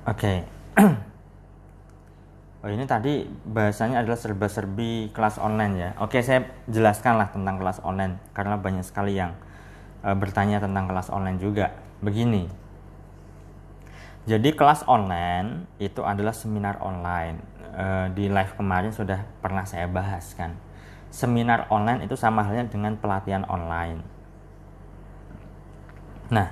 Oke. Oh, ini tadi bahasanya adalah serba-serbi kelas online ya. Oke, saya jelaskanlah tentang kelas online karena banyak sekali yang bertanya tentang kelas online juga. Begini. Jadi kelas online itu adalah seminar online. Di live kemarin sudah pernah saya bahas kan. Seminar online itu sama halnya dengan pelatihan online. Nah,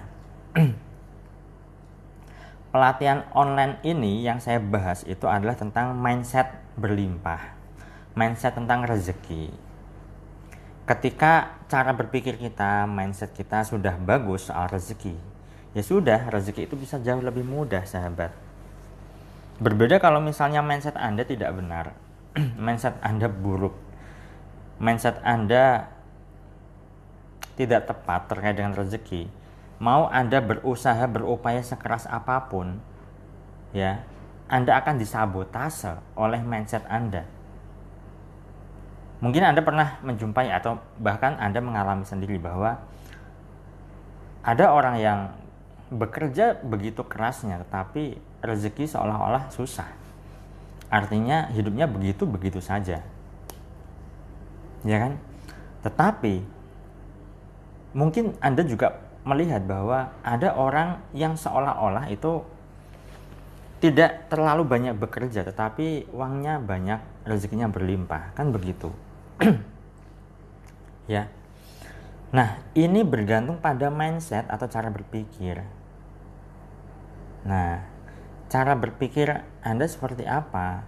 pelatihan online ini yang saya bahas itu adalah tentang mindset berlimpah, mindset tentang rezeki. Ketika cara berpikir kita, mindset kita sudah bagus soal rezeki, ya sudah, rezeki itu bisa jauh lebih mudah, sahabat. Berbeda kalau misalnya mindset Anda tidak benar, mindset Anda buruk, mindset Anda tidak tepat terkait dengan rezeki. Mau Anda berusaha, berupaya sekeras apapun, ya, Anda akan disabotase oleh mindset Anda. Mungkin Anda pernah menjumpai atau bahkan Anda mengalami sendiri bahwa ada orang yang bekerja begitu kerasnya tetapi rezeki seolah-olah susah. Artinya hidupnya begitu-begitu saja. Ya kan? Tetapi mungkin Anda juga melihat bahwa ada orang yang seolah-olah itu tidak terlalu banyak bekerja tetapi uangnya banyak, rezekinya berlimpah, kan begitu. Ya. Nah, ini bergantung pada mindset atau cara berpikir. Nah, cara berpikir Anda seperti apa?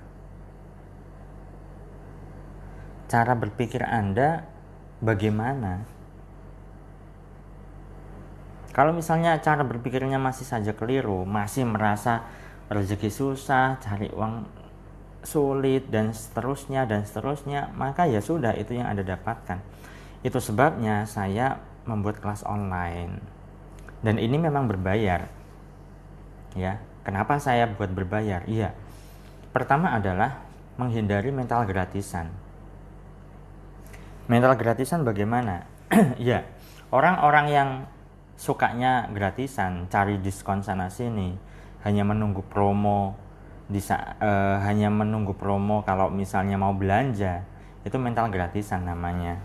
Cara berpikir Anda bagaimana? Kalau misalnya cara berpikirnya masih saja keliru, masih merasa rezeki susah, cari uang sulit dan seterusnya, maka ya sudah, itu yang Anda dapatkan. Itu sebabnya saya membuat kelas online. Dan ini memang berbayar. Ya, kenapa saya buat berbayar? Iya. Pertama adalah menghindari mental gratisan. Mental gratisan bagaimana? Ya, orang-orang yang sukanya gratisan, cari diskon sana sini, hanya menunggu promo, hanya menunggu promo kalau misalnya mau belanja, itu mental gratisan namanya.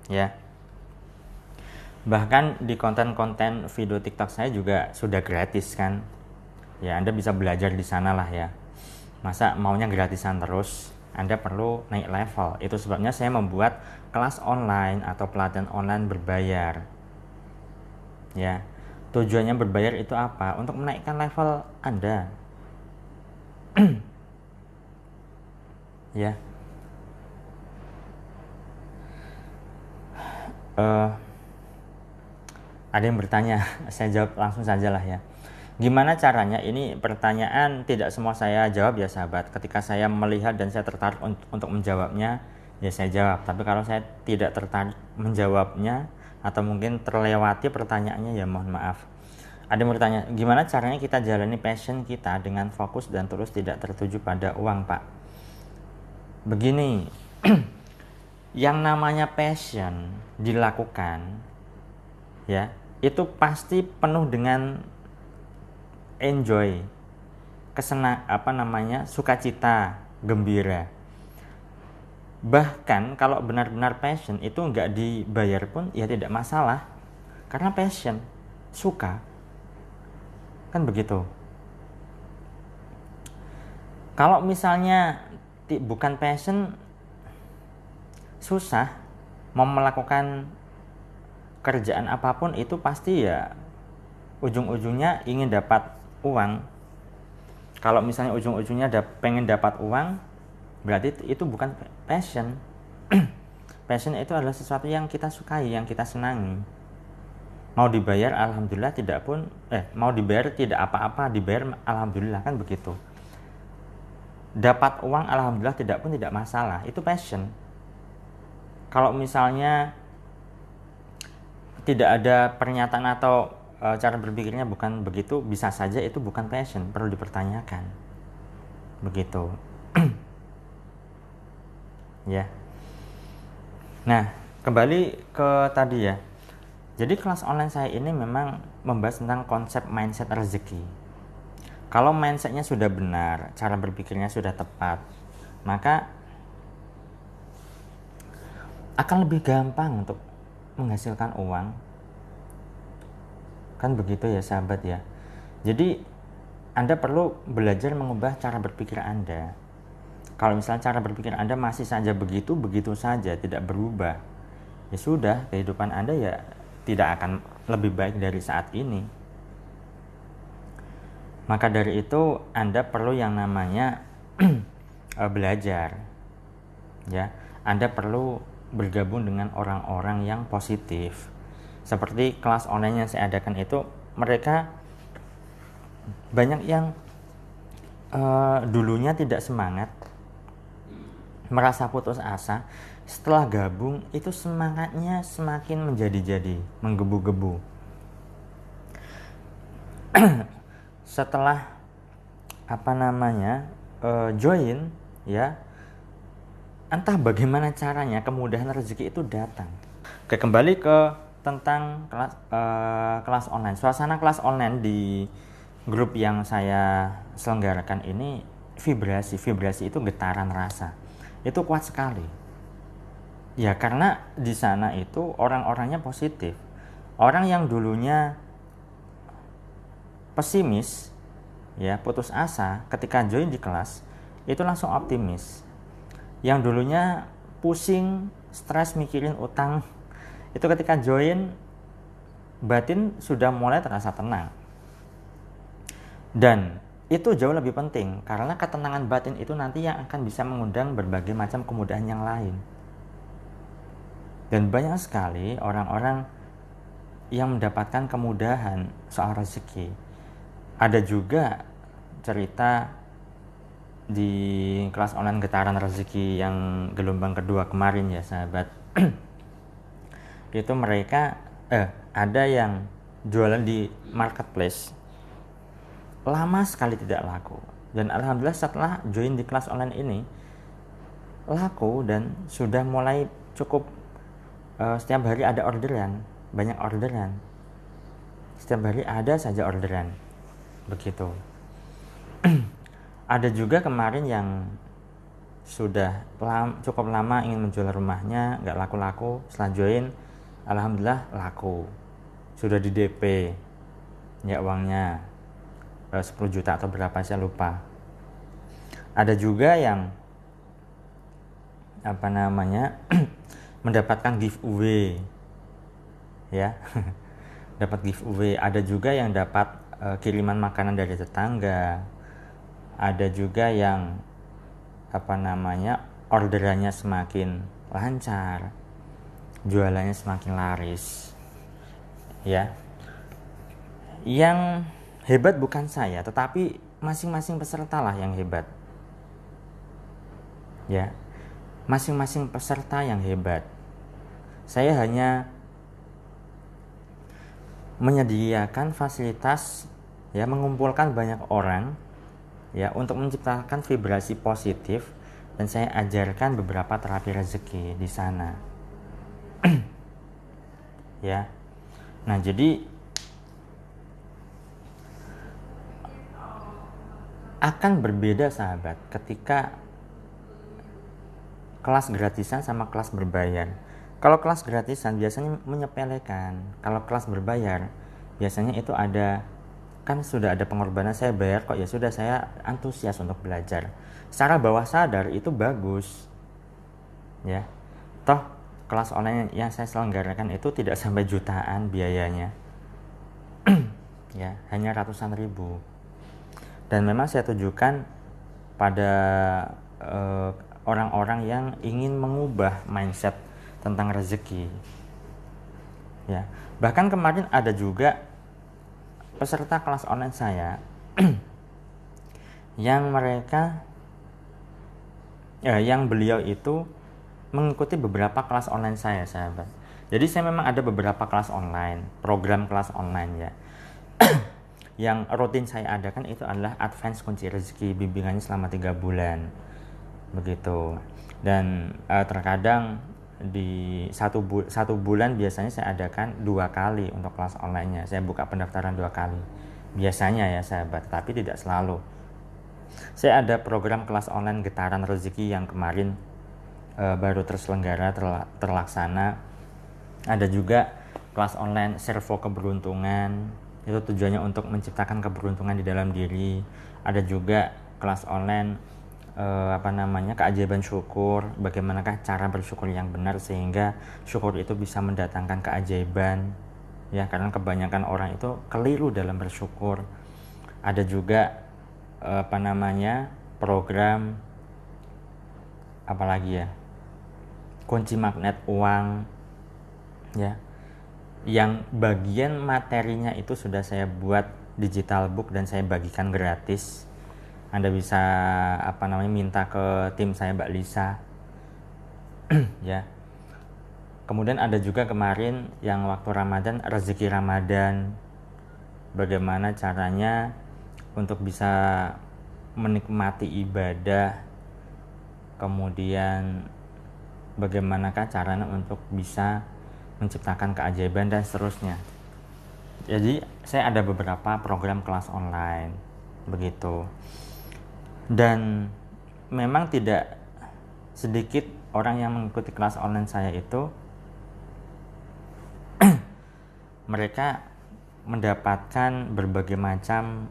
Ya. Bahkan di konten-konten video TikTok saya juga sudah gratis kan. Ya, Anda bisa belajar di sana lah ya. Masa maunya gratisan terus? Anda perlu naik level. Itu sebabnya saya membuat kelas online atau pelatihan online berbayar. Ya. Tujuannya berbayar itu apa? Untuk menaikkan level Anda. Ya. Ada yang bertanya, saya jawab langsung saja lah ya. Gimana caranya? Ini pertanyaan tidak semua saya jawab ya sahabat. Ketika saya melihat dan saya tertarik untuk menjawabnya, ya saya jawab. Tapi kalau saya tidak tertarik menjawabnya atau mungkin terlewati pertanyaannya, ya mohon maaf. Ada yang bertanya, gimana caranya kita jalani passion kita dengan fokus dan terus tidak tertuju pada uang, Pak? Begini, yang namanya passion dilakukan, ya, itu pasti penuh dengan enjoy, sukacita, gembira. Bahkan kalau benar-benar passion itu nggak dibayar pun ya tidak masalah, karena passion, suka, kan begitu. Kalau misalnya bukan passion, susah mau melakukan kerjaan apapun itu pasti ya ujung-ujungnya ingin dapat uang. Kalau misalnya ujung-ujungnya pengen dapat uang, berarti itu bukan passion. Passion itu adalah sesuatu yang kita sukai, yang kita senangi. Mau dibayar alhamdulillah, mau dibayar tidak apa-apa, dibayar alhamdulillah, kan begitu. Dapat uang alhamdulillah tidak pun tidak masalah, itu passion. Kalau misalnya tidak ada pernyataan atau cara berpikirnya bukan begitu, bisa saja itu bukan passion, perlu dipertanyakan. Begitu. Ya. Nah, kembali ke tadi ya. Jadi kelas online saya ini memang membahas tentang konsep mindset rezeki. Kalau mindsetnya sudah benar, cara berpikirnya sudah tepat, maka akan lebih gampang untuk menghasilkan uang. Kan begitu ya sahabat ya. Jadi Anda perlu belajar mengubah cara berpikir Anda. Kalau misalnya cara berpikir Anda masih saja begitu saja, tidak berubah, ya sudah, kehidupan Anda ya tidak akan lebih baik dari saat ini. Maka dari itu Anda perlu yang namanya belajar. Ya, Anda perlu bergabung dengan orang-orang yang positif. Seperti kelas online yang saya adakan itu, mereka banyak yang dulunya tidak semangat, merasa putus asa. Setelah gabung itu semangatnya semakin menjadi-jadi, menggebu-gebu. Setelah join, ya, entah bagaimana caranya kemudahan rezeki itu datang. Oke, kembali ke tentang kelas online. Suasana kelas online di grup yang saya selenggarakan ini, vibrasi itu getaran rasa itu kuat sekali. Ya, karena di sana itu orang-orangnya positif. Orang yang dulunya pesimis, ya, putus asa, ketika join di kelas itu langsung optimis. Yang dulunya pusing, stres mikirin utang, itu ketika join batin sudah mulai terasa tenang. Dan itu jauh lebih penting karena ketenangan batin itu nanti yang akan bisa mengundang berbagai macam kemudahan yang lain. Dan banyak sekali orang-orang yang mendapatkan kemudahan soal rezeki. Ada juga cerita di kelas online getaran rezeki yang gelombang kedua kemarin ya sahabat. Itu mereka ada yang jualan di marketplace lama sekali tidak laku, dan alhamdulillah setelah join di kelas online ini laku dan sudah mulai cukup. Setiap hari ada orderan, banyak orderan, setiap hari ada saja orderan begitu. Ada juga kemarin yang sudah cukup lama ingin menjual rumahnya, nggak laku-laku. Setelah join, alhamdulillah laku, sudah di DP ya uangnya 10 juta atau berapa saya lupa. Ada juga yang mendapatkan giveaway, ya. Dapat giveaway. Ada juga yang dapat kiriman makanan dari tetangga. Ada juga yang orderannya semakin lancar, jualannya semakin laris, ya. Yang hebat bukan saya, tetapi masing-masing peserta lah yang hebat, ya. Masing-masing peserta yang hebat. Saya hanya menyediakan fasilitas, ya, mengumpulkan banyak orang, ya, untuk menciptakan vibrasi positif, dan saya ajarkan beberapa terapi rezeki di sana. Ya. Nah, jadi akan berbeda sahabat ketika kelas gratisan sama kelas berbayar. Kalau kelas gratisan biasanya menyepelekan, kalau kelas berbayar biasanya itu ada, kan sudah ada pengorbanan, saya bayar kok, ya sudah, saya antusias untuk belajar. Secara bawah sadar itu bagus, ya. Toh kelas online yang saya selenggarakan itu tidak sampai jutaan biayanya, ya, hanya ratusan ribu. Dan memang saya tujukan pada orang-orang yang ingin mengubah mindset tentang rezeki, ya. Bahkan kemarin ada juga peserta kelas online saya yang beliau itu mengikuti beberapa kelas online saya, sahabat. Jadi saya memang ada beberapa kelas online, program kelas online, ya. Yang rutin saya adakan itu adalah Advance Kunci Rezeki, bimbingannya selama 3 bulan begitu. Dan terkadang di satu bulan biasanya saya adakan 2 kali untuk kelas online-nya. Saya buka pendaftaran 2 kali biasanya ya sahabat, tapi tidak selalu. Saya ada program kelas online Getaran Rezeki yang kemarin baru terselenggara, terlaksana. Ada juga kelas online Servo Keberuntungan, itu tujuannya untuk menciptakan keberuntungan di dalam diri. Ada juga kelas online keajaiban syukur, bagaimanakah cara bersyukur yang benar sehingga syukur itu bisa mendatangkan keajaiban, ya, karena kebanyakan orang itu keliru dalam bersyukur. Ada juga program apalagi ya, kunci magnet uang, ya, yang bagian materinya itu sudah saya buat digital book dan saya bagikan gratis. Anda bisa minta ke tim saya, Mbak Lisa. Ya. Kemudian ada juga kemarin yang waktu Ramadan, rezeki Ramadan. Bagaimana caranya untuk bisa menikmati ibadah. Kemudian bagaimanakah caranya untuk bisa menciptakan keajaiban dan seterusnya. Jadi saya ada beberapa program kelas online begitu. Dan memang tidak sedikit orang yang mengikuti kelas online saya itu mereka mendapatkan berbagai macam,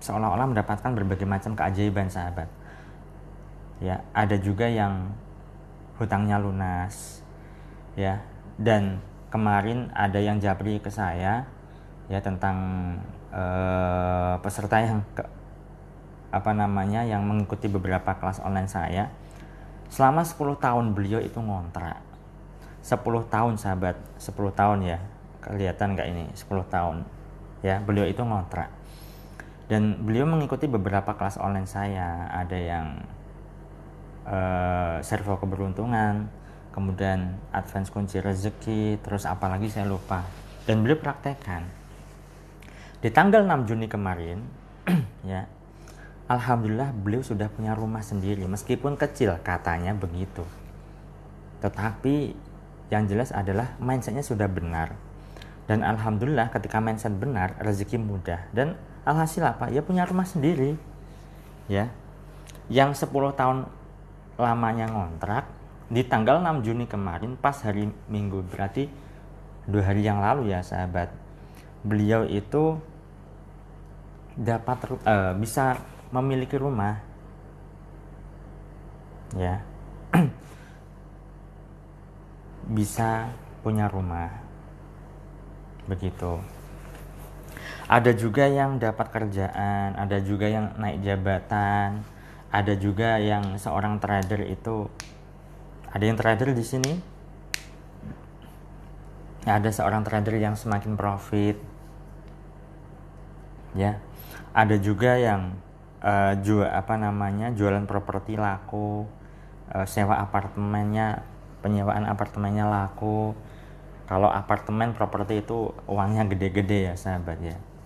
seolah-olah mendapatkan berbagai macam keajaiban sahabat. Ya, ada juga yang hutangnya lunas. Ya, dan kemarin ada yang japri ke saya ya tentang peserta yang yang mengikuti beberapa kelas online saya. Selama 10 tahun beliau itu ngontrak. 10 tahun sahabat, 10 tahun ya. Kelihatan gak ini? 10 tahun. Ya, beliau itu ngontrak. Dan beliau mengikuti beberapa kelas online saya. Ada yang Servo Keberuntungan, kemudian Advance Kunci Rezeki, terus apalagi saya lupa. Dan beliau praktekkan. Di tanggal 6 Juni kemarin, ya, alhamdulillah beliau sudah punya rumah sendiri, meskipun kecil katanya begitu. Tetapi yang jelas adalah mindsetnya sudah benar. Dan alhamdulillah ketika mindset benar, rezeki mudah. Dan alhasil apa? Ya punya rumah sendiri. Ya. Yang 10 tahun lamanya ngontrak, di tanggal 6 Juni kemarin pas hari Minggu, berarti 2 hari yang lalu ya sahabat, beliau itu dapat bisa memiliki rumah, ya. Bisa punya rumah begitu. Ada juga yang dapat kerjaan, ada juga yang naik jabatan, ada juga yang seorang trader itu, ada yang trader di sini, ada seorang trader yang semakin profit, ya. Ada juga yang jualan properti laku, sewa apartemennya, penyewaan apartemennya laku. Kalau apartemen properti itu uangnya gede-gede ya sahabat ya.